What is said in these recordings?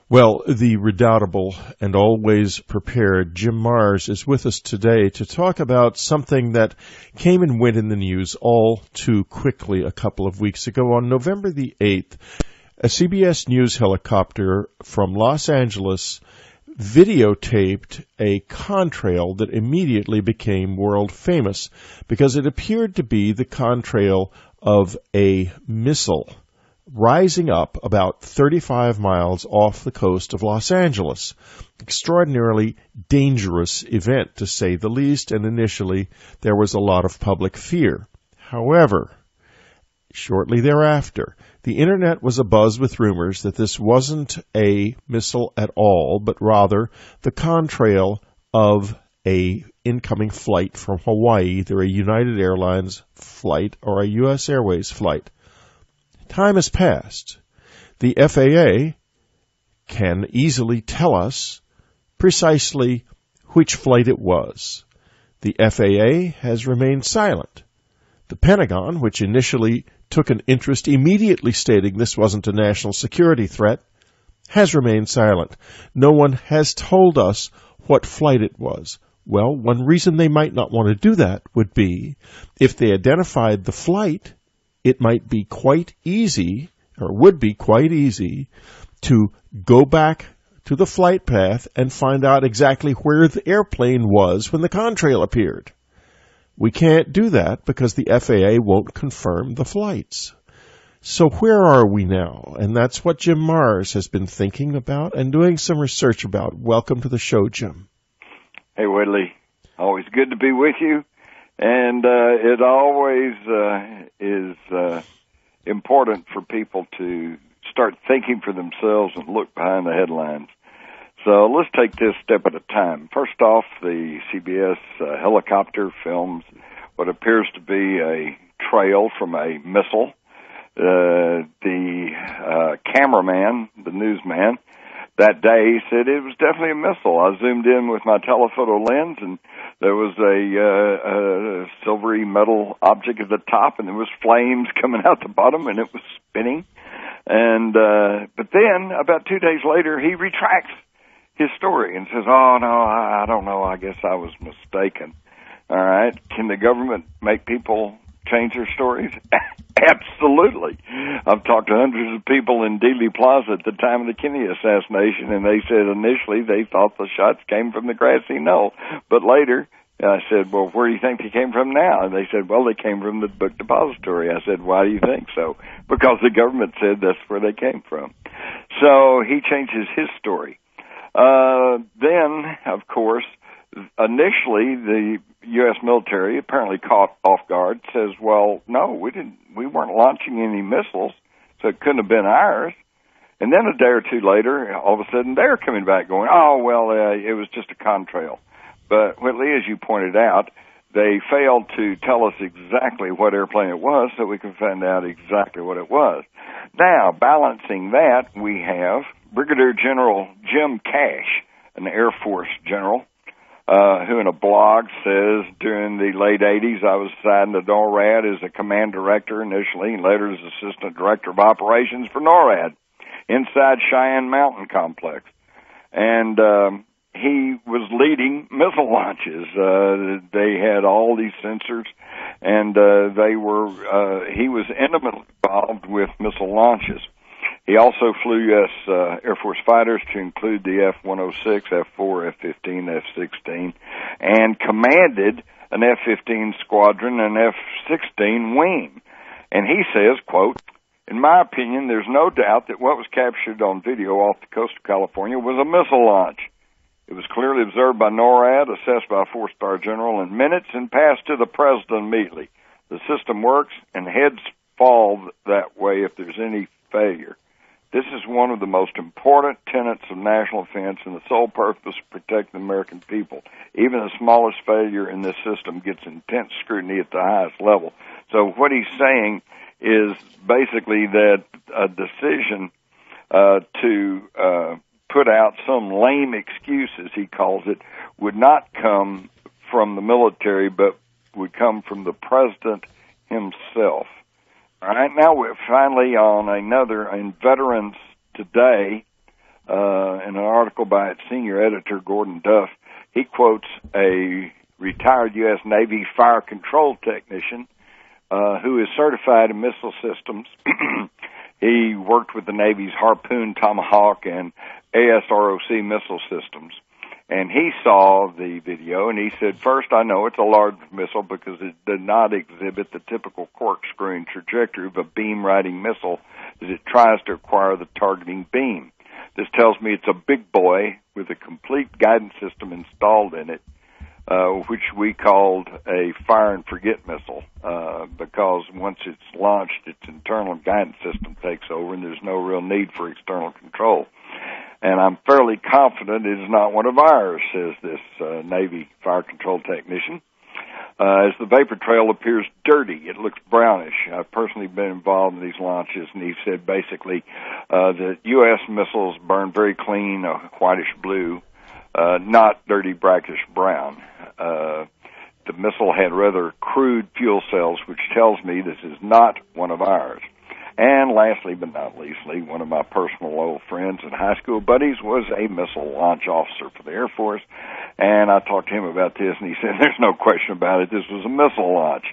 Well, the redoubtable and always prepared Jim Marrs is with us today to talk about something that came and went in the news all too quickly a couple of weeks ago. On November the 8th, a CBS News helicopter from Los Angeles videotaped a contrail that immediately became world famous because it appeared to be the contrail of a missile rising up about 35 miles off the coast of Los Angeles. Extraordinarily dangerous event, to say the least, and initially there was a lot of public fear. However, shortly thereafter, the internet was abuzz with rumors that this wasn't a missile at all, but rather the contrail of a incoming flight from Hawaii, either a United Airlines flight or a U.S. Airways flight. Time has passed. The FAA can easily tell us precisely which flight it was. The FAA has remained silent. The Pentagon, which initially took an interest immediately stating this wasn't a national security threat, has remained silent. No one has told us what flight it was. Well, one reason they might not want to do that would be if they identified the flight, it might be quite easy, or would be quite easy, to go back to the flight path and find out exactly where the airplane was when the contrail appeared. We can't do that because the FAA won't confirm the flights. So where are we now? And that's what Jim Marrs has been thinking about and doing some research about. Welcome to the show, Jim. Hey, Whitley. Always good to be with you. And it always is important for people to start thinking for themselves and look behind the headlines. So let's take this step at a time. First off, the CBS helicopter films what appears to be a trail from a missile. The cameraman, the newsman, that day said it was definitely a missile. I zoomed in with my telephoto lens, and there was a silvery metal object at the top, and there was flames coming out the bottom, and it was spinning. And but then, about 2 days later, he retracts his story and says, "Oh no, I don't know. I guess I was mistaken." All right, can the government make people change their stories? Absolutely. I've talked to hundreds of people in Dealey Plaza at the time of the Kennedy assassination, and they said initially they thought the shots came from the grassy knoll. But later, I said, well, where do you think they came from now? And they said, well, they came from the book depository. I said, why do you think so? Because the government said that's where they came from. So he changes his story. Then, of course, initially the U.S. military, apparently caught off guard, says, well, no, we weren't launching any missiles, so it couldn't have been ours. And then a day or two later, all of a sudden, they're coming back going, oh, well, it was just a contrail. But, Whitley, as you pointed out, they failed to tell us exactly what airplane it was so we can find out exactly what it was. Now, balancing that, we have Brigadier General Jim Cash, an Air Force general, who in a blog says during the late 80s I was assigned to NORAD as a command director initially, and later as assistant director of operations for NORAD inside Cheyenne Mountain Complex. And he was leading missile launches. They had all these sensors, and he was intimately involved with missile launches. He also flew U.S. Air Force fighters to include the F-106, F-4, F-15, F-16, and commanded an F-15 squadron and F-16 wing. And he says, quote, in my opinion, there's no doubt that what was captured on video off the coast of California was a missile launch. It was clearly observed by NORAD, assessed by a four-star general in minutes, and passed to the president immediately. The system works, and heads fall that way if there's any failure. This is one of the most important tenets of national defense and the sole purpose to protect the American people. Even the smallest failure in this system gets intense scrutiny at the highest level. So what he's saying is basically that a decision to put out some lame excuse, as he calls it, would not come from the military, but would come from the president himself. All right, now we're finally on another, in Veterans Today, in an article by its senior editor, Gordon Duff, he quotes a retired U.S. Navy fire control technician who is certified in missile systems. He worked with the Navy's Harpoon, Tomahawk, and ASROC missile systems. And he saw the video, and he said, first, I know it's a large missile because it did not exhibit the typical corkscrewing trajectory of a beam-riding missile as it tries to acquire the targeting beam. This tells me it's a big boy with a complete guidance system installed in it, which we called a fire-and-forget missile, because once it's launched, its internal guidance system takes over, and there's no real need for external control. And I'm fairly confident it is not one of ours, says this Navy fire control technician. As the vapor trail appears dirty, it looks brownish. I've personally been involved in these launches, and he said basically the U.S. missiles burn very clean, whitish blue, not dirty, brackish brown. The missile had rather crude fuel cells, which tells me this is not one of ours. And lastly, but not leastly, one of my personal old friends and high school buddies was a missile launch officer for the Air Force. And I talked to him about this, and he said, there's no question about it, this was a missile launch.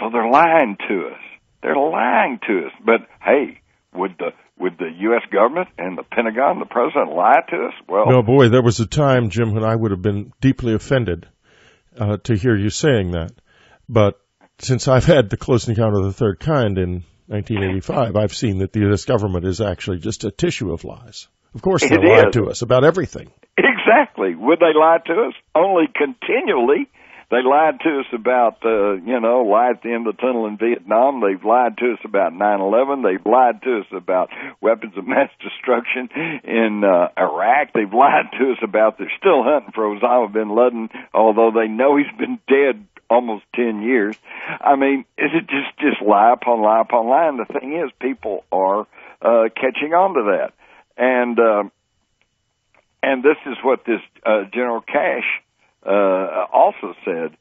So they're lying to us. They're lying to us. But, hey, would the U.S. government and the Pentagon, the president, lie to us? Well, no, boy, there was a time, Jim, when I would have been deeply offended to hear you saying that. But since I've had the Close Encounter of the Third Kind in 1985, I've seen that the U.S. government is actually just a tissue of lies. Of course, they lie to us about everything. Exactly. Would they lie to us? Only continually. They lied to us about, light at the end of the tunnel in Vietnam. They've lied to us about 9/11. They've lied to us about weapons of mass destruction in Iraq. They've lied to us about they're still hunting for Osama bin Laden, although they know he's been dead almost 10 years. I mean, is it just lie upon lie upon lie? And the thing is, people are catching on to that. And this is what this General Cash also said.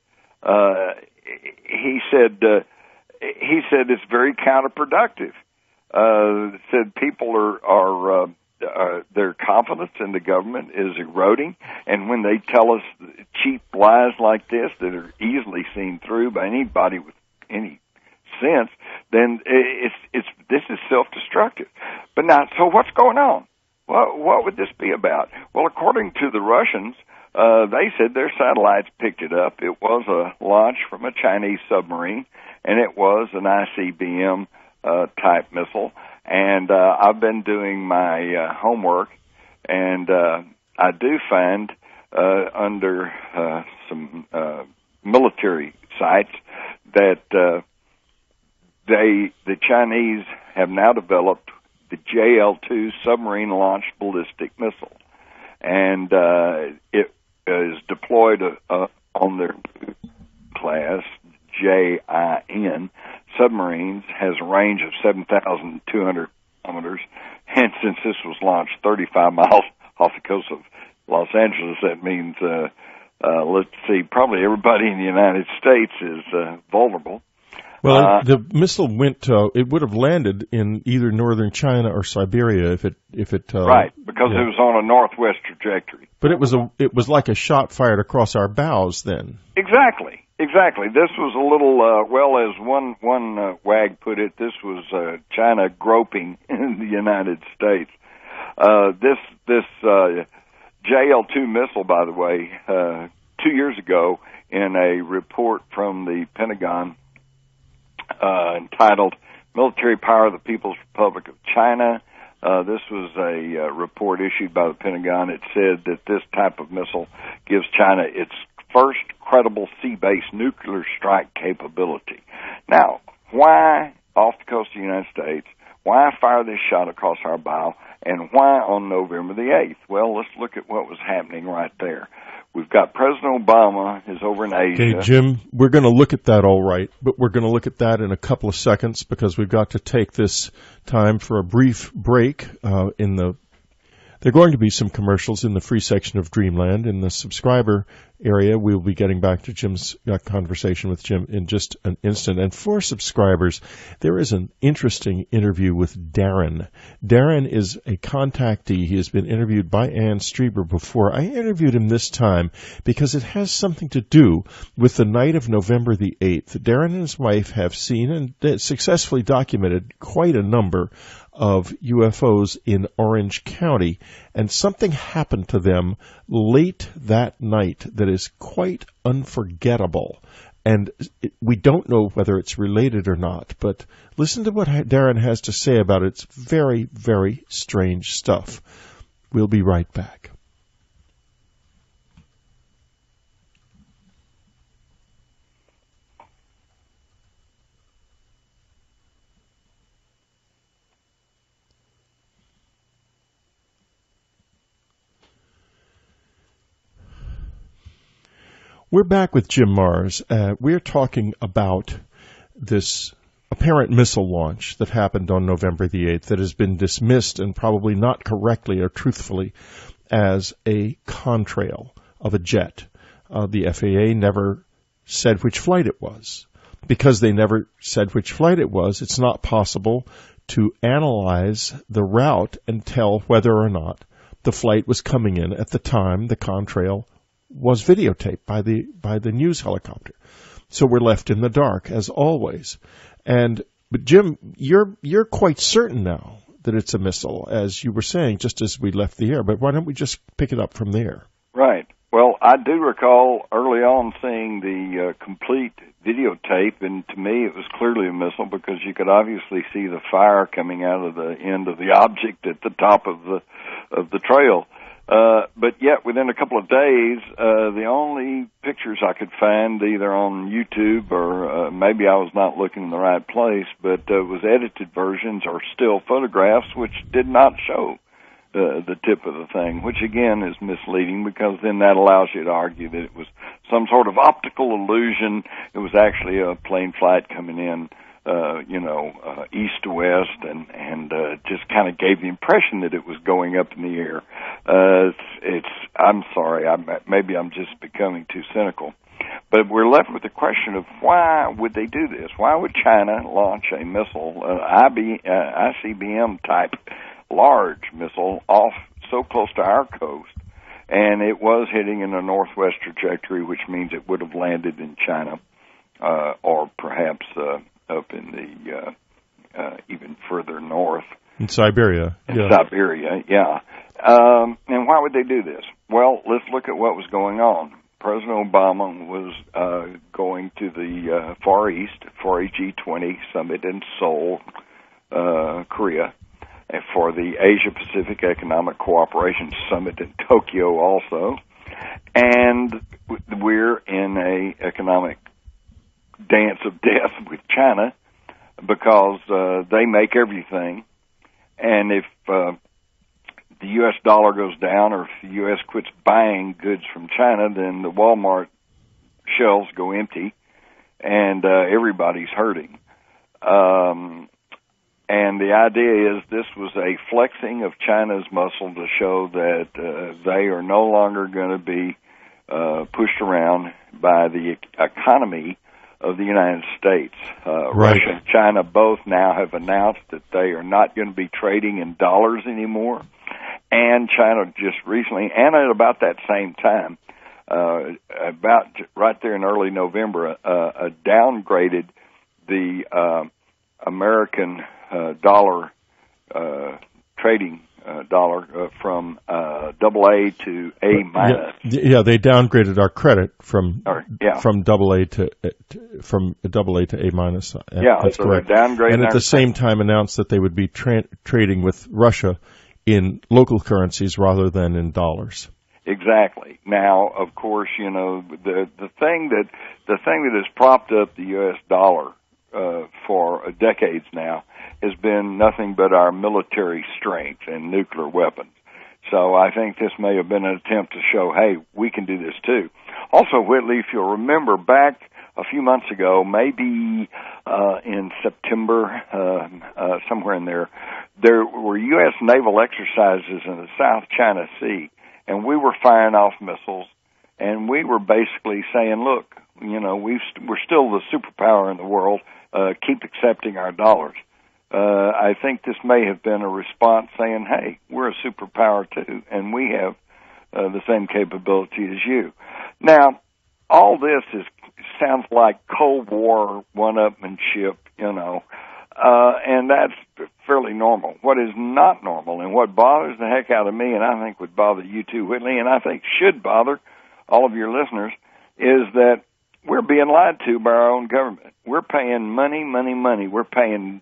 He said it's very counterproductive. Said people are their confidence in the government is eroding, and when they tell us cheap lies like this that are easily seen through by anybody with any sense, then this is self-destructive. But now, so what's going on? What would this be about? Well, according to the Russians, they said their satellites picked it up. It was a launch from a Chinese submarine, and it was an ICBM type missile. And I've been doing my homework, and I do find under some military sites that the Chinese have now developed the JL-2 submarine-launched ballistic missile, and it is deployed on their class JIN submarines, has a range of 7,200 kilometers, and since this was launched 35 miles off the coast of Los Angeles, that means, let's see, probably everybody in the United States is vulnerable. Well, the missile it would have landed in either northern China or Siberia if it right, because it was on a northwest trajectory. But it was like a shot fired across our bows then. Exactly. This was a little, as one wag put it, this was China groping in the United States. This JL-2 missile, by the way, 2 years ago in a report from the Pentagon entitled Military Power of the People's Republic of China, this was a report issued by the Pentagon. It said that this type of missile gives China its first credible sea-based nuclear strike capability. Now, why off the coast of the United States? Why fire this shot across our bow? And why on November the 8th? Well, let's look at what was happening right there. We've got President Obama is over in Asia. Okay, Jim, we're going to look at that all right, but we're going to look at that in a couple of seconds because we've got to take this time for a brief break in the There are going to be some commercials in the free section of Dreamland. In the subscriber area, we'll be getting back to Jim's conversation with Jim in just an instant. And for subscribers, there is an interesting interview with Darren. Darren is a contactee. He has been interviewed by Ann Strieber before. I interviewed him this time because it has something to do with the night of November the 8th. Darren and his wife have seen and successfully documented quite a number of UFOs in Orange County, and something happened to them late that night that is quite unforgettable. And we don't know whether it's related or not, but listen to what Darren has to say about it. It's very, very strange stuff. We'll be right back. We're back with Jim Marrs. We're talking about this apparent missile launch that happened on November the 8th that has been dismissed, and probably not correctly or truthfully, as a contrail of a jet. The FAA never said which flight it was. Because they never said which flight it was, it's not possible to analyze the route and tell whether or not the flight was coming in at the time the contrail was videotaped by the news helicopter. So we're left in the dark, as always. But Jim, you're quite certain now that it's a missile, as you were saying, just as we left the air. But why don't we just pick it up from there? Right. Well, I do recall early on seeing the complete videotape, and to me it was clearly a missile because you could obviously see the fire coming out of the end of the object at the top of the trail. But yet, within a couple of days, the only pictures I could find, either on YouTube or maybe I was not looking in the right place, but was edited versions or still photographs, which did not show the tip of the thing, which again is misleading because then that allows you to argue that it was some sort of optical illusion. It was actually a plane flight coming in, east to west, and just kind of gave the impression that it was going up in the air. I'm sorry, maybe I'm just becoming too cynical. But we're left with the question of why would they do this? Why would China launch a missile, ICBM-type large missile, off so close to our coast? And it was hitting in a northwest trajectory, which means it would have landed in China, or perhaps up in the even further north. In Siberia. Siberia, yeah. And why would they do this? Well, let's look at what was going on. President Obama was going to the Far East for a G20 summit in Seoul, Korea, and for the Asia-Pacific Economic Cooperation Summit in Tokyo also. And we're in an economic dance of death with China because they make everything. And if the U.S. dollar goes down or if the U.S. quits buying goods from China, then the Walmart shelves go empty and everybody's hurting. And the idea is this was a flexing of China's muscle to show that they are no longer going to be pushed around by the economy of the United States. Right. Russia and China both now have announced that they are not going to be trading in dollars anymore. And China just recently, and at about that same time, about right there in early November, downgraded the American dollar trading dollar from AA to A minus. Yeah, they downgraded our credit from AA to A minus. Yeah, that's so correct. They're downgrading, and at the same time announced that they would be trading with Russia in local currencies rather than in dollars. Exactly. Now, of course, the thing that has propped up the U.S. dollar for decades now has been nothing but our military strength and nuclear weapons. So I think this may have been an attempt to show, hey, we can do this too. Also, Whitley, if you'll remember back a few months ago, maybe in September, somewhere in there were U.S. naval exercises in the South China Sea, and we were firing off missiles, and we were basically saying, look, we're still the superpower in the world. Keep accepting our dollars. I think this may have been a response saying, hey, we're a superpower too, and we have the same capability as you. Now, all this sounds like Cold War one-upmanship, and that's fairly normal. What is not normal and what bothers the heck out of me, and I think would bother you too, Whitley, and I think should bother all of your listeners, is that we're being lied to by our own government. We're paying money. We're paying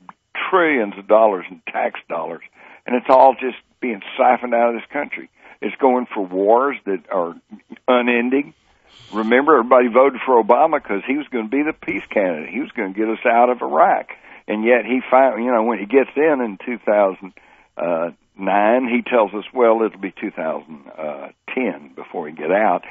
trillions of dollars in tax dollars, and it's all just being siphoned out of this country. It's going for wars that are unending. Remember, everybody voted for Obama because he was going to be the peace candidate. He was going to get us out of Iraq. And yet he finally, when he gets in 2009, he tells us, well, it'll be 2010 before we get out.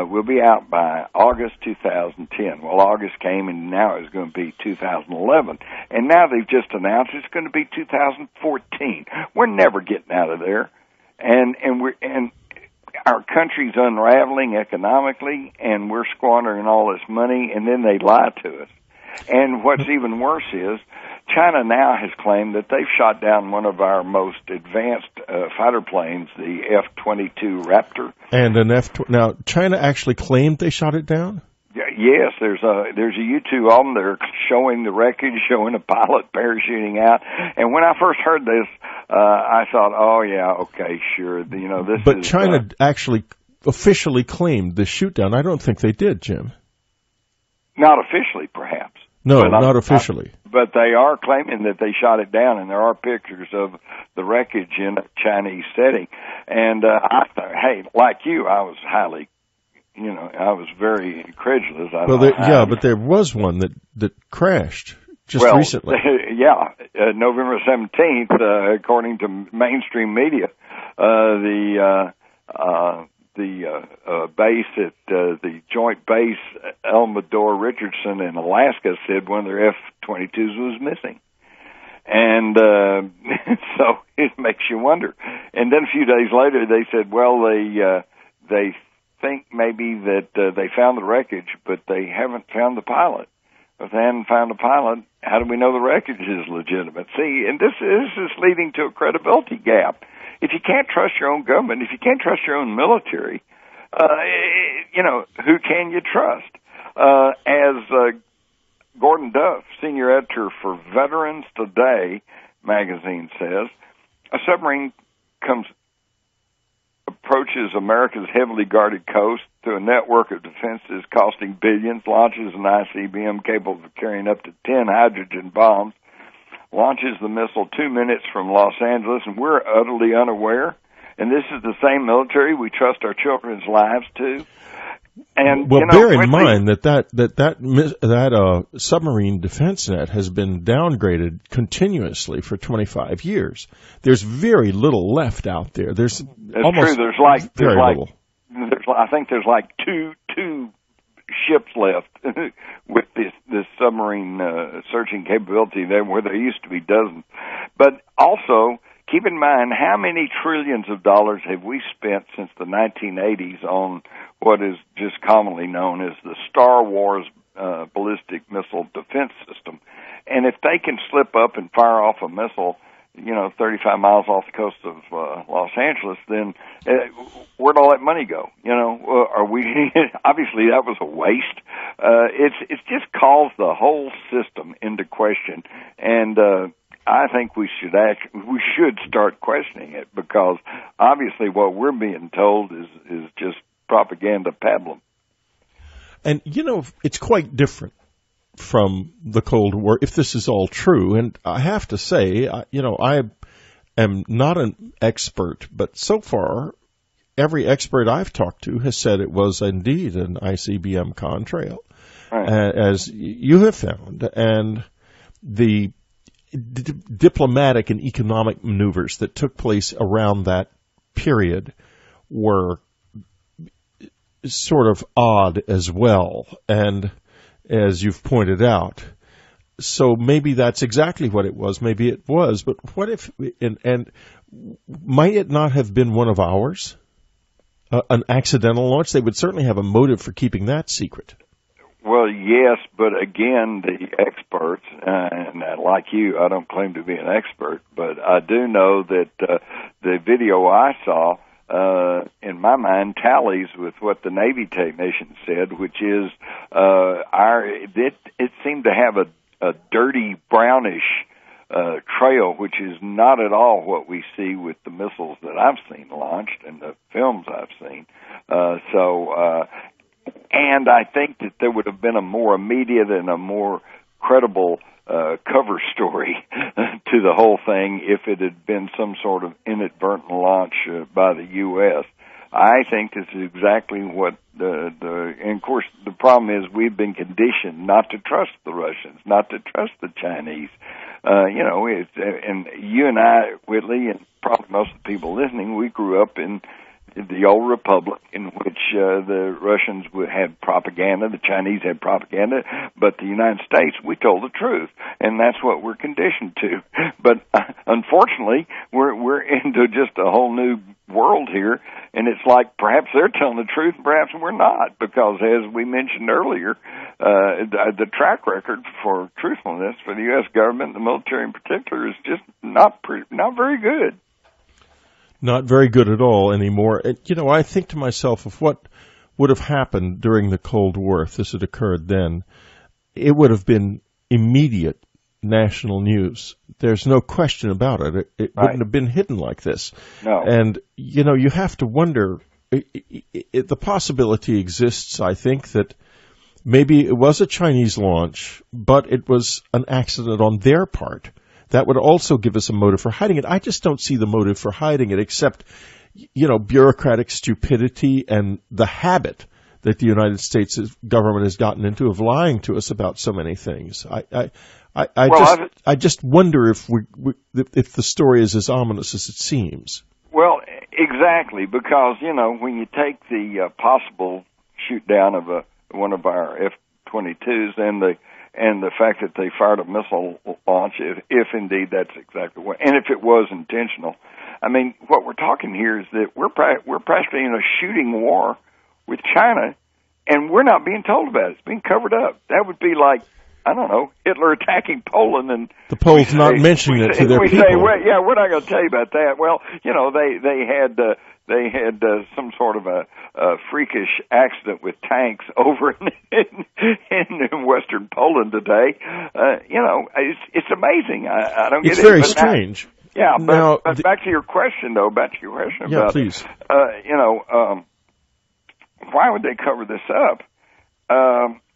We'll be out by August 2010. Well, August came, and now it's going to be 2011. And now they've just announced it's going to be 2014. We're never getting out of there. And our country's unraveling economically, and we're squandering all this money, and then they lie to us. And what's even worse is China now has claimed that they've shot down one of our most advanced fighter planes, the F-22 Raptor. And an Now, China actually claimed they shot it down? Yes, there's a U2 on there showing the wreckage, showing a pilot parachuting out. And when I first heard this, I thought, oh yeah, okay, sure, this. But China actually officially claimed the shoot down. I don't think they did, Jim. Not officially, perhaps. No, not officially. But they are claiming that they shot it down, and there are pictures of the wreckage in a Chinese setting. And I thought, hey, like you, I was highly. I was very incredulous. But there was one that crashed just recently. November 17th, according to mainstream media, the base at the Joint Base Elmendorf-Richardson in Alaska said one of their F-22s was missing. And so it makes you wonder. And then a few days later, they said, well, they think maybe that they found the wreckage, but they haven't found the pilot. If they haven't found the pilot, how do we know the wreckage is legitimate? See, and this is leading to a credibility gap. If you can't trust your own government, if you can't trust your own military, who can you trust? As Gordon Duff, senior editor for Veterans Today magazine, says, a submarine approaches America's heavily guarded coast through a network of defenses costing billions, launches an ICBM capable of carrying up to 10 hydrogen bombs, launches the missile 2 minutes from Los Angeles, and we're utterly unaware. And this is the same military we trust our children's lives to. And bear in mind that submarine defense net has been downgraded continuously for 25 years. There's very little left out there. That's almost true. I think there's like two ships left with this submarine searching capability there, where there used to be dozens. But also, keep in mind, how many trillions of dollars have we spent since the 1980s on what is just commonly known as the Star Wars ballistic missile defense system? And if they can slip up and fire off a missile, 35 miles off the coast of Los Angeles, then where'd all that money go? Are we? Obviously, that was a waste. It's just calls the whole system into question, and I think we should start questioning it, because obviously what we're being told is just propaganda pablum. And it's quite different from the Cold War, if this is all true. And I have to say, I am not an expert, but so far, every expert I've talked to has said it was indeed an ICBM contrail, right, as you have found. And the diplomatic and economic maneuvers that took place around that period were sort of odd as well. And as you've pointed out. So maybe that's exactly what it was. Maybe it was. But what if, and might it not have been one of ours? An accidental launch? They would certainly have a motive for keeping that secret. Well, yes, but again, the experts, and like you, I don't claim to be an expert, but I do know that the video I saw, in my mind, tallies with what the Navy technician said, which is it seemed to have a dirty brownish trail, which is not at all what we see with the missiles that I've seen launched and the films I've seen. And I think that there would have been a more immediate and a more credible cover story to the whole thing if it had been some sort of inadvertent launch by the U.S. I think this is exactly what and of course the problem is we've been conditioned not to trust the Russians, not to trust the Chinese. And you and I, Whitley, and probably most of the people listening, we grew up in the old republic in which the Russians had propaganda, the Chinese had propaganda, but the United States, we told the truth, and that's what we're conditioned to. But unfortunately, we're into just a whole new world here, and it's like perhaps they're telling the truth, perhaps we're not, because as we mentioned earlier, the track record for truthfulness for the U.S. government, the military in particular, is just not very good. Not very good at all anymore. And, I think to myself, of what would have happened during the Cold War if this had occurred then, it would have been immediate national news. There's no question about it. It Right. wouldn't have been hidden like this. No. And, you have to wonder, the possibility exists, I think, that maybe it was a Chinese launch, but it was an accident on their part. That would also give us a motive for hiding it. I just don't see the motive for hiding it except, bureaucratic stupidity and the habit that the United States government has gotten into of lying to us about so many things. I just wonder if if the story is as ominous as it seems. Well, exactly, because, when you take the possible shoot down of one of our F-22s and the fact that they fired a missile launch, if indeed that's exactly what, and if it was intentional. I mean, what we're talking here is that we're practically in a shooting war with China, and we're not being told about it. It's being covered up. That would be like, I don't know, Hitler attacking Poland, and the Poles not mentioning it to their people. Say, well, yeah, we're not going to tell you about that. Well, they had some sort of a freakish accident with tanks over in Western Poland today. It's amazing. I don't get it. It's very strange. But back to your question, though. Yeah, please. Why would they cover this up?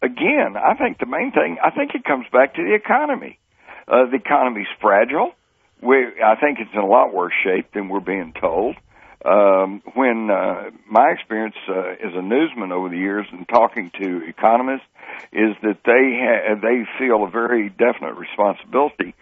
Again, I think the main thing, it comes back to the economy. The economy's fragile. I think it's in a lot worse shape than we're being told. When my experience as a newsman over the years and talking to economists is that they feel a very definite responsibility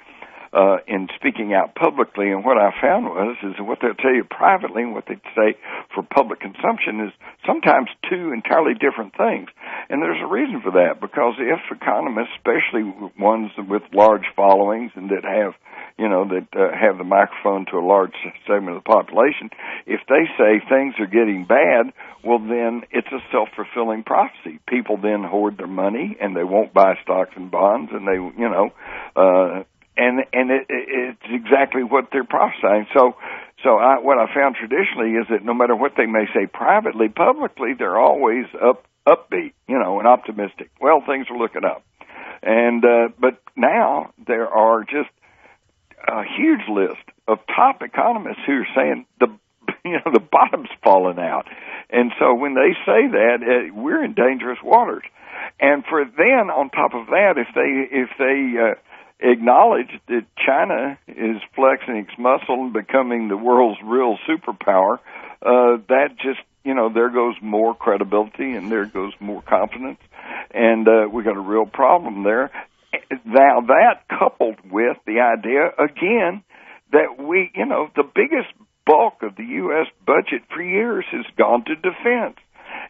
in speaking out publicly, and what I found is what they'll tell you privately and what they say for public consumption is sometimes two entirely different things. And there's a reason for that, because if economists, especially ones with large followings and that have have the microphone to a large segment of the population, if they say things are getting bad, well, then it's a self-fulfilling prophecy. People then hoard their money and they won't buy stocks and bonds, and it's exactly what they're prophesying. So what I found traditionally is that no matter what they may say privately, publicly, they're always upbeat, and optimistic. Well, things are looking up. And but now there are just a huge list of top economists who are saying the bottom's falling out. And so when they say that, we're in dangerous waters. And for then, on top of that, if they acknowledge that China is flexing its muscle and becoming the world's real superpower, that just, there goes more credibility and there goes more confidence. And we got a real problem there. Now, that coupled with the idea, again, that the biggest bulk of the U.S. budget for years has gone to defense.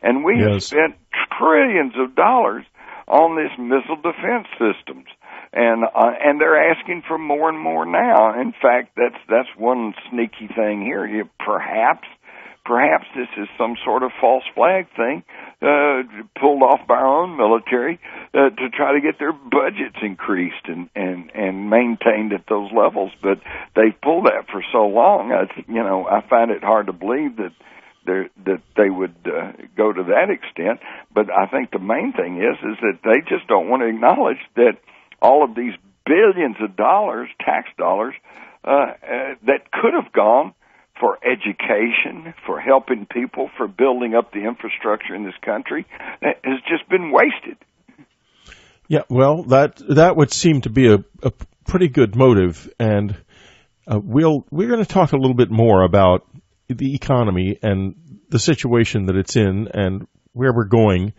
And we have spent trillions of dollars on this missile defense systems. And they're asking for more and more now. In fact, that's one sneaky thing here. Perhaps this is some sort of false flag thing pulled off by our own military to try to get their budgets increased and maintained at those levels. But they've pulled that for so long. I find it hard to believe that they would go to that extent. But I think the main thing is that they just don't want to acknowledge that all of these billions of dollars, tax dollars, that could have gone for education, for helping people, for building up the infrastructure in this country, has just been wasted. Yeah, well, that would seem to be a pretty good motive, and we're going to talk a little bit more about the economy and the situation that it's in and where we're going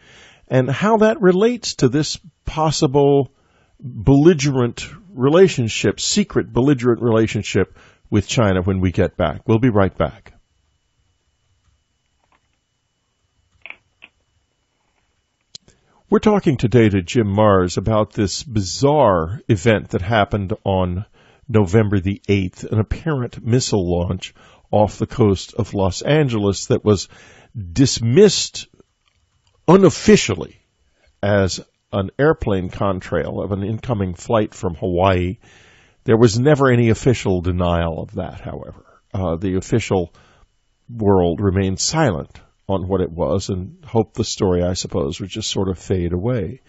and how that relates to this possible belligerent relationship, secret belligerent relationship with China when we get back. We'll be right back. We're talking today to Jim Marrs about this bizarre event that happened on November the 8th, an apparent missile launch off the coast of Los Angeles that was dismissed unofficially as an airplane contrail of an incoming flight from Hawaii. There was never any official denial of that, however. The official world remained silent on what it was and hoped the story, I suppose, would just sort of fade away.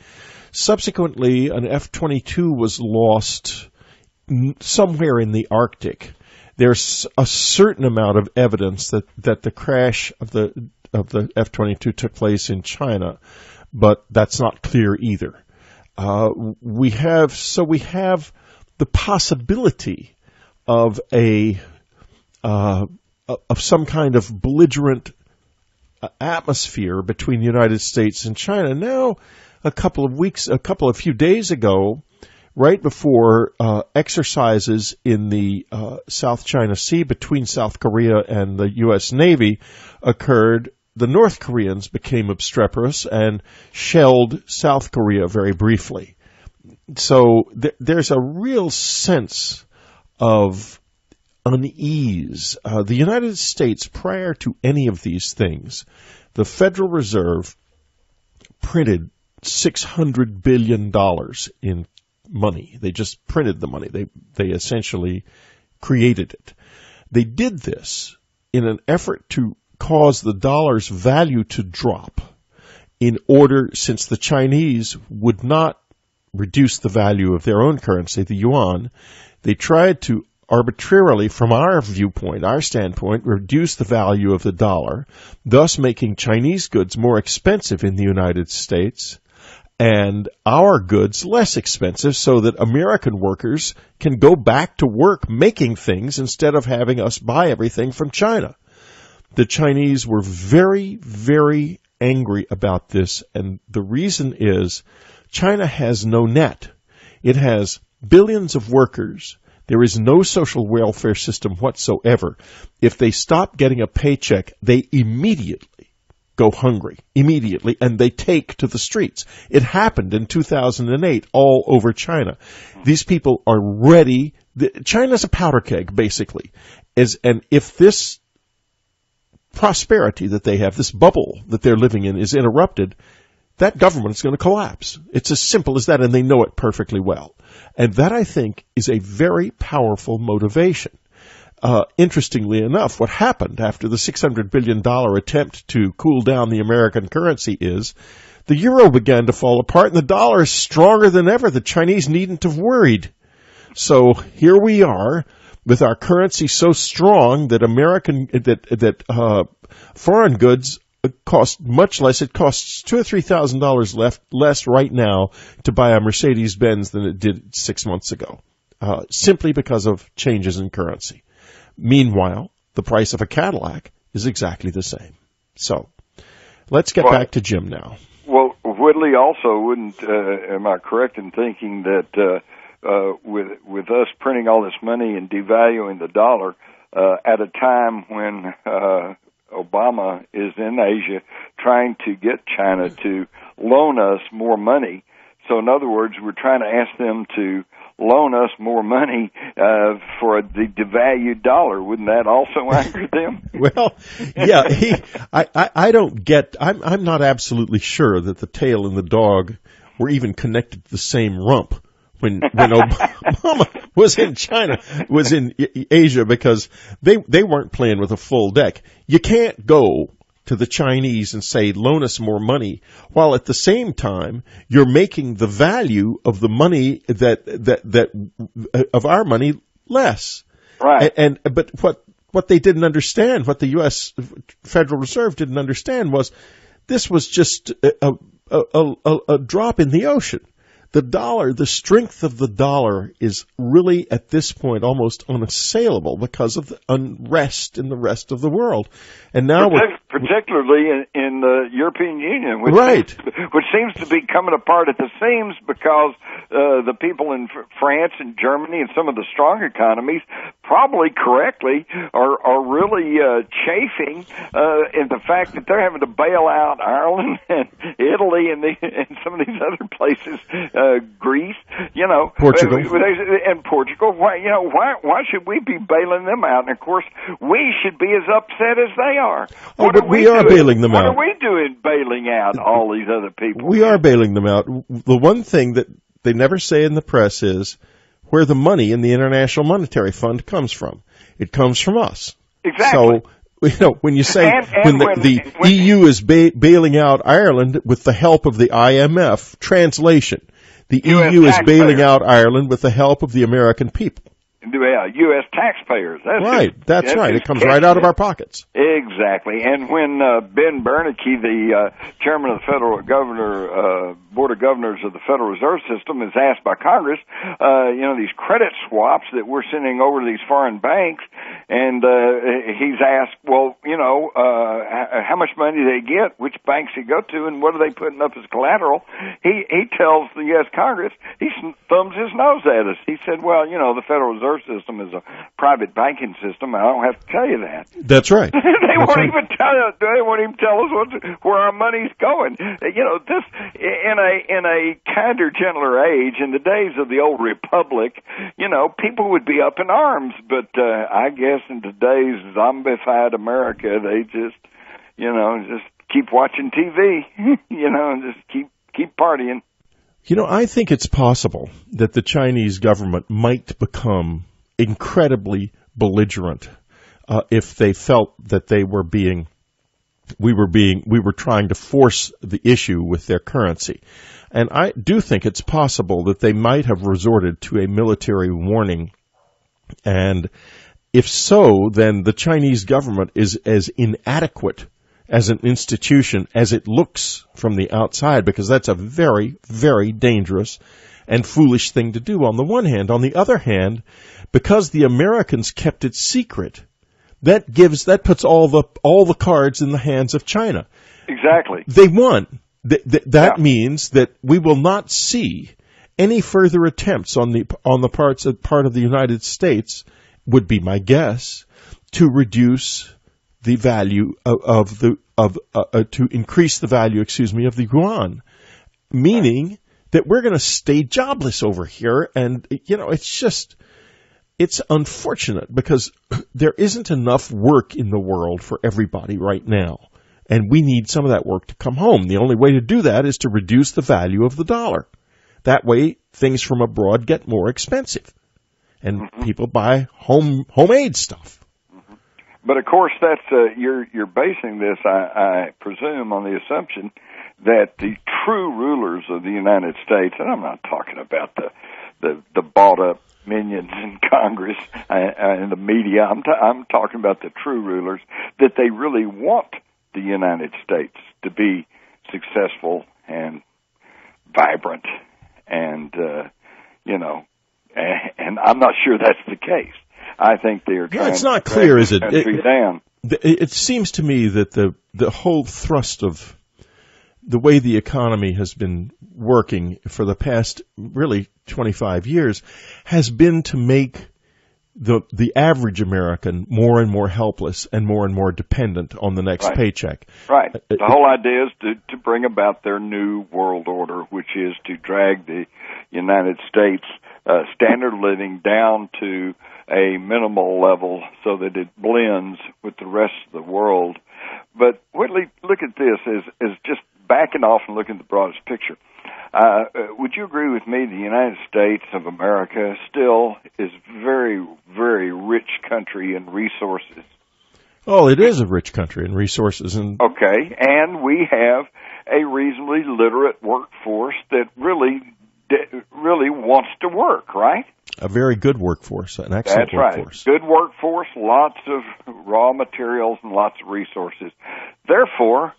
Subsequently, an F-22 was lost somewhere in the Arctic. There's a certain amount of evidence that the crash of the F-22 took place in China, but that's not clear either. We have the possibility of some kind of belligerent atmosphere between the United States and China. Now, a few days ago, right before exercises in the South China Sea between South Korea and the U.S. Navy occurred, the North Koreans became obstreperous and shelled South Korea very briefly. So there's a real sense of unease. The United States, prior to any of these things, the Federal Reserve printed $600 billion in money. They just printed the money. They essentially created it. They did this in an effort to cause the dollar's value to drop in order, since the Chinese would not reduce the value of their own currency, the yuan, they tried to arbitrarily, from our viewpoint, our standpoint, reduce the value of the dollar, thus making Chinese goods more expensive in the United States and our goods less expensive so that American workers can go back to work making things instead of having us buy everything from China. The Chinese were very, very angry about this, and the reason is China has no net. It has billions of workers. There is no social welfare system whatsoever. If they stop getting a paycheck, they immediately go hungry, immediately, and they take to the streets. It happened in 2008 all over China. These people are ready. China's a powder keg, basically. And if this prosperity that they have, this bubble that they're living in, is interrupted, that government is going to collapse. It's as simple as that, and they know it perfectly well. And that, I think, is a very powerful motivation. Interestingly enough, what happened after the $600 billion attempt to cool down the American currency is the euro began to fall apart, and the dollar is stronger than ever. The Chinese needn't have worried. So here we are with our currency so strong that foreign goods cost much less. It costs $2,000 or $3,000 less right now to buy a Mercedes-Benz than it did 6 months ago, simply because of changes in currency. Meanwhile, the price of a Cadillac is exactly the same. So let's get back to Jim now. Well, Whitley also wouldn't, am I correct in thinking that with us printing all this money and devaluing the dollar at a time when Obama is in Asia trying to get China to loan us more money So in other words, we're trying to ask them to loan us more money for the devalued dollar. Wouldn't that also anger them? Well, yeah, I don't get, I'm not absolutely sure that the tail and the dog were even connected to the same rump when Obama was in China, was in Asia, because they weren't playing with a full deck. You can't go to the Chinese and say, loan us more money, while at the same time you're making the value of the money of our money less. Right. But what they didn't understand, what the U.S. Federal Reserve didn't understand, was this was just a drop in the ocean. The dollar, the strength of the dollar is really at this point almost unassailable because of the unrest in the rest of the world. And now particularly in the European Union, which, right. which seems to be coming apart at the seams because the people in France and Germany and some of the strong economies, probably correctly, are really chafing in the fact that they're having to bail out Ireland and Italy and some of these other places. Greece, Portugal, and Portugal. Why should we be bailing them out? And of course, we should be as upset as they are. But we are bailing them out. What are we doing, bailing out all these other people? We are bailing them out. The one thing that they never say in the press is where the money in the International Monetary Fund comes from. It comes from us. Exactly. So, when you say when the EU is bailing out Ireland with the help of the IMF, translation. The EU is bailing out Ireland with the help of the American people. Yeah, U.S. taxpayers. That's right. It comes right out of our pockets. Exactly. And when Ben Bernanke, the chairman of the Board of Governors of the Federal Reserve System, is asked by Congress, these credit swaps that we're sending over to these foreign banks, and he's asked, how much money do they get, which banks they go to, and what are they putting up as collateral? He tells the U.S. Congress, he thumbs his nose at us. He said, the Federal Reserve System is a private banking system. I don't have to tell you that. That's right. They won't even tell us where our money's going. This in a kinder, gentler age, in the days of the old republic, people would be up in arms. But I guess in today's zombified America, they just keep watching TV, and just keep partying. I think it's possible that the Chinese government might become incredibly belligerent if they felt that we were trying to force the issue with their currency. And I do think it's possible that they might have resorted to a military warning. And if so, then the Chinese government is as inadequate as an institution as it looks from the outside, because that's a very, very dangerous and foolish thing to do on the one hand. On the other hand, because the Americans kept it secret, that puts all the cards in the hands of China. Exactly. They won. That means that we will not see any further attempts on the part of the United States, would be my guess, to reduce the value to increase the value, of the yuan, meaning that we're going to stay jobless over here. And, it's unfortunate because there isn't enough work in the world for everybody right now. And we need some of that work to come home. The only way to do that is to reduce the value of the dollar. That way, things from abroad get more expensive. And people buy homemade stuff. But of course, that's you're basing this, I presume, on the assumption that the true rulers of the United States, and I'm not talking about the bought up minions in Congress and the media. I'm talking about the true rulers, that they really want the United States to be successful and vibrant, and and I'm not sure that's the case. I think they are trying. It's not clear, is it? Down. It seems to me that the whole thrust of the way the economy has been working for the past really 25 years has been to make the average American more and more helpless and more dependent on the next paycheck. Right. The whole idea is to bring about their new world order, which is to drag the United States standard of living down to a minimal level so that it blends with the rest of the world. But Whitley, look at this as just backing off and looking at the broadest picture. Would you agree with me the United States of America still is very, very rich country in resources? Oh, it is a rich country in resources. Okay, and we have a reasonably literate workforce that really wants to work, right? A very good workforce, an excellent workforce. That's right. Good workforce, lots of raw materials and lots of resources. Therefore,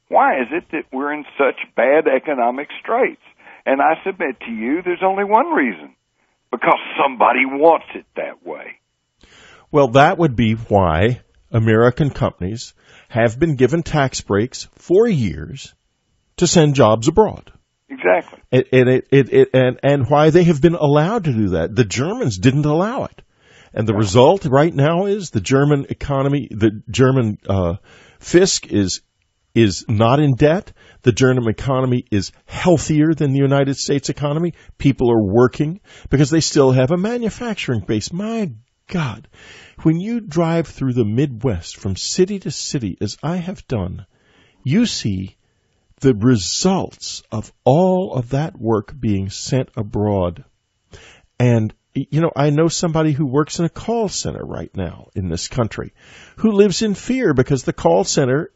why is it that we're in such bad economic straits? And I submit to you, there's only one reason. Because somebody wants it that way. Well, that would be why American companies have been given tax breaks for years to send jobs abroad. Exactly. And why they have been allowed to do that. The Germans didn't allow it. And the result right now is the German economy, the German fisc is not in debt. The German economy is healthier than the United States economy. People are working because they still have a manufacturing base. My God, when you drive through the Midwest from city to city, as I have done, you see the results of all of that work being sent abroad. And, you know, I know somebody who works in a call center right now in this country who lives in fear because the call center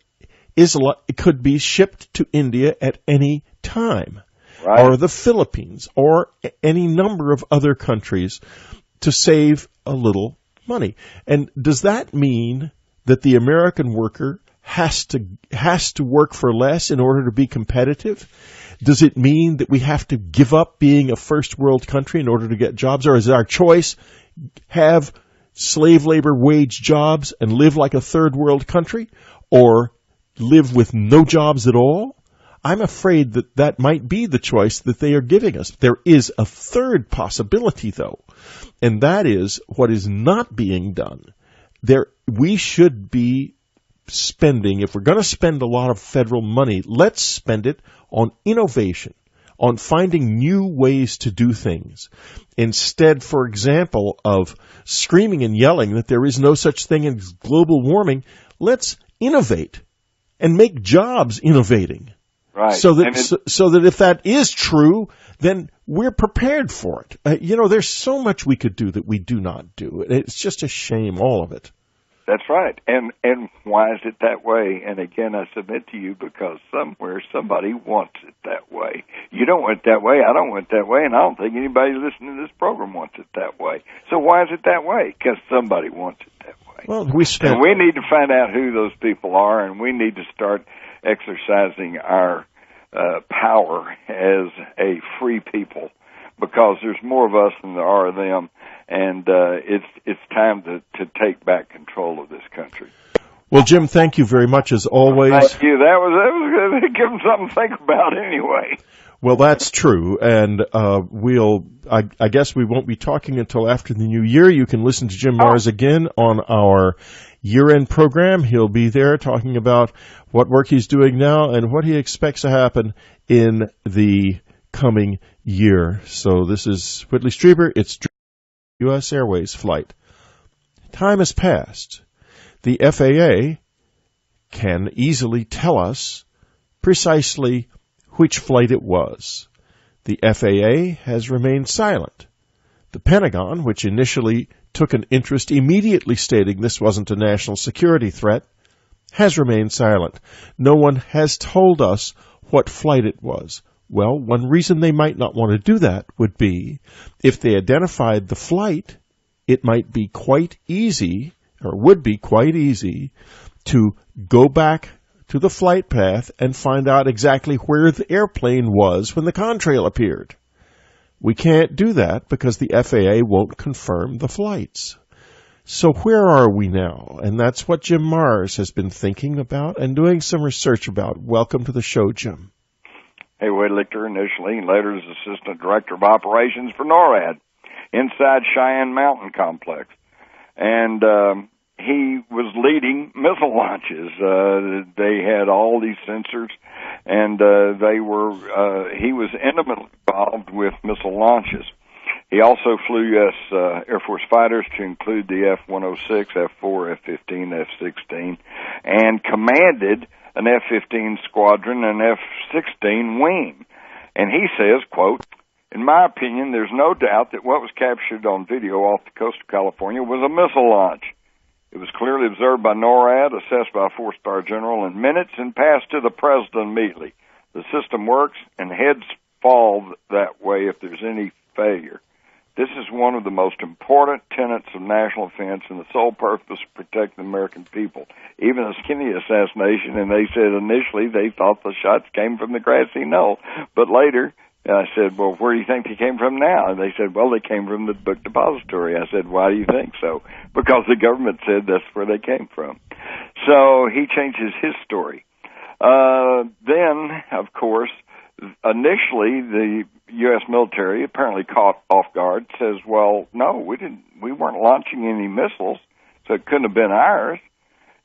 it could be shipped to India at any time, or the Philippines, or any number of other countries to save a little money. And does that mean that the American worker has to work for less in order to be competitive? Does it mean that we have to give up being a first world country in order to get jobs? Or is our choice have slave labor wage jobs and live like a third world country, or live with no jobs at all? I'm afraid that might be the choice that they are giving us. There is a third possibility, though, and that is what is not being done. We should be spending, if we're going to spend a lot of federal money, let's spend it on innovation, on finding new ways to do things. Instead, for example, of screaming and yelling that there is no such thing as global warming, let's innovate and make jobs innovating. Right. So that if that is true, then we're prepared for it. There's so much we could do that we do not do. It's just a shame, all of it. That's right. And why is it that way? And again, I submit to you, because somewhere somebody wants it that way. You don't want it that way, I don't want it that way, and I don't think anybody listening to this program wants it that way. So why is it that way? Because somebody wants it that way. Well, and we need to find out who those people are, and we need to start exercising our power as a free people, because there's more of us than there are of them, and it's time to take back control of this country. Well, Jim, thank you very much as always. Thank you. That was good. Give them something to think about anyway. Well, that's true, and I guess we won't be talking until after the new year. You can listen to Jim Mars again on our year-end program. He'll be there talking about what work he's doing now and what he expects to happen in the coming year. So this is Whitley Strieber. It's U.S. Airways flight. Time has passed. The FAA can easily tell us precisely which flight it was. The FAA has remained silent. The Pentagon, which initially took an interest immediately stating this wasn't a national security threat, has remained silent. No one has told us what flight it was. Well, one reason they might not want to do that would be if they identified the flight, it might be quite easy, or would be quite easy, to go back to the flight path and find out exactly where the airplane was when the contrail appeared. We can't do that because the FAA won't confirm the flights. So where are we now? And that's what Jim Mars has been thinking about and doing some research about. Welcome to the show, Jim. Hey, Whitlichter initially, and later as Assistant Director of Operations for NORAD. inside Cheyenne Mountain Complex. And he was leading missile launches. They had all these sensors, and he was intimately involved with missile launches. He also flew U.S. Air Force fighters, to include the F-106, F-4, F-15, F-16, and commanded an F-15 squadron and F-16 wing. And he says, quote, "In my opinion, there's no doubt that what was captured on video off the coast of California was a missile launch. It was clearly observed by NORAD, assessed by a four-star general in minutes, and passed to the president immediately. The system works, and heads fall that way if there's any failure. This is one of the most important tenets of national defense, and the sole purpose to protect the American people. Even a Kennedy assassination, and they said initially they thought the shots came from the grassy knoll, but later I said, well, where do you think they came from now? And they said, well, they came from the book depository. I said, why do you think so? Because the government said that's where they came from. So he changes his story. Then, of course, initially the U.S. military, apparently caught off guard, says, well, no, we weren't launching any missiles, so it couldn't have been ours.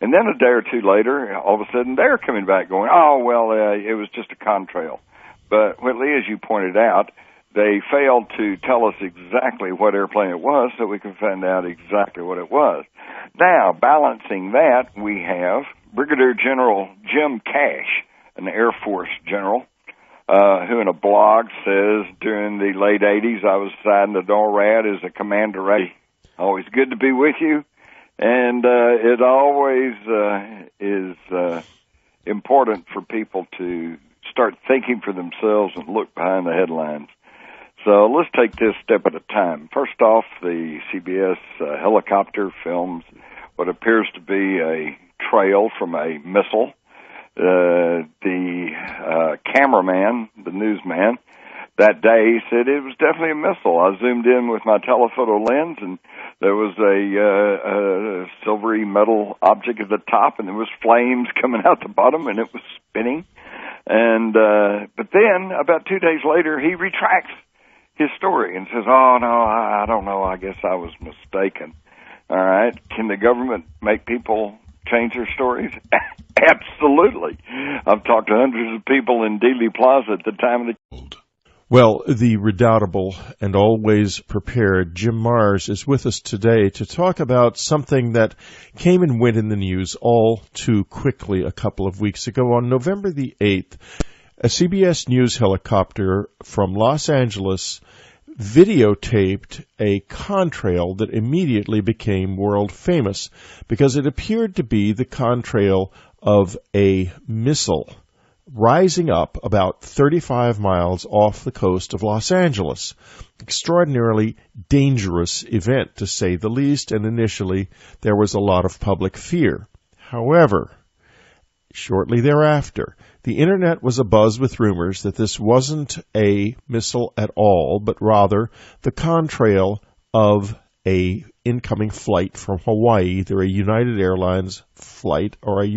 And then a day or two later, all of a sudden they're coming back going, oh, well, it was just a contrail. But, Whitley, as you pointed out, they failed to tell us exactly what airplane it was so we could find out exactly what it was. Now, balancing that, we have Brigadier General Jim Cash, an Air Force general, who in a blog says, during the late 80s, I was assigned to NORAD as a commander. Always good to be with you. And it always is important for people to start thinking for themselves and look behind the headlines. So let's take this step at a time. First off, the CBS helicopter films what appears to be a trail from a missile. The cameraman, the newsman, that day said it was definitely a missile. I zoomed in with my telephoto lens, and there was a silvery metal object at the top, and there was flames coming out the bottom, and it was spinning. And but then, about 2 days later, he retracts his story and says, oh, no, I don't know. I guess I was mistaken. All right. Can the government make people change their stories? Absolutely. I've talked to hundreds of people in Dealey Plaza at the time of the... Well, the redoubtable and always prepared Jim Marrs is with us today to talk about something that came and went in the news all too quickly a couple of weeks ago. On November the 8th, a CBS News helicopter from Los Angeles videotaped a contrail that immediately became world famous because it appeared to be the contrail of a missile rising up about 35 miles off the coast of Los Angeles. Extraordinarily dangerous event, to say the least, and initially there was a lot of public fear. However, shortly thereafter, the internet was abuzz with rumors that this wasn't a missile at all, but rather the contrail of a incoming flight from Hawaii, either a United Airlines flight or a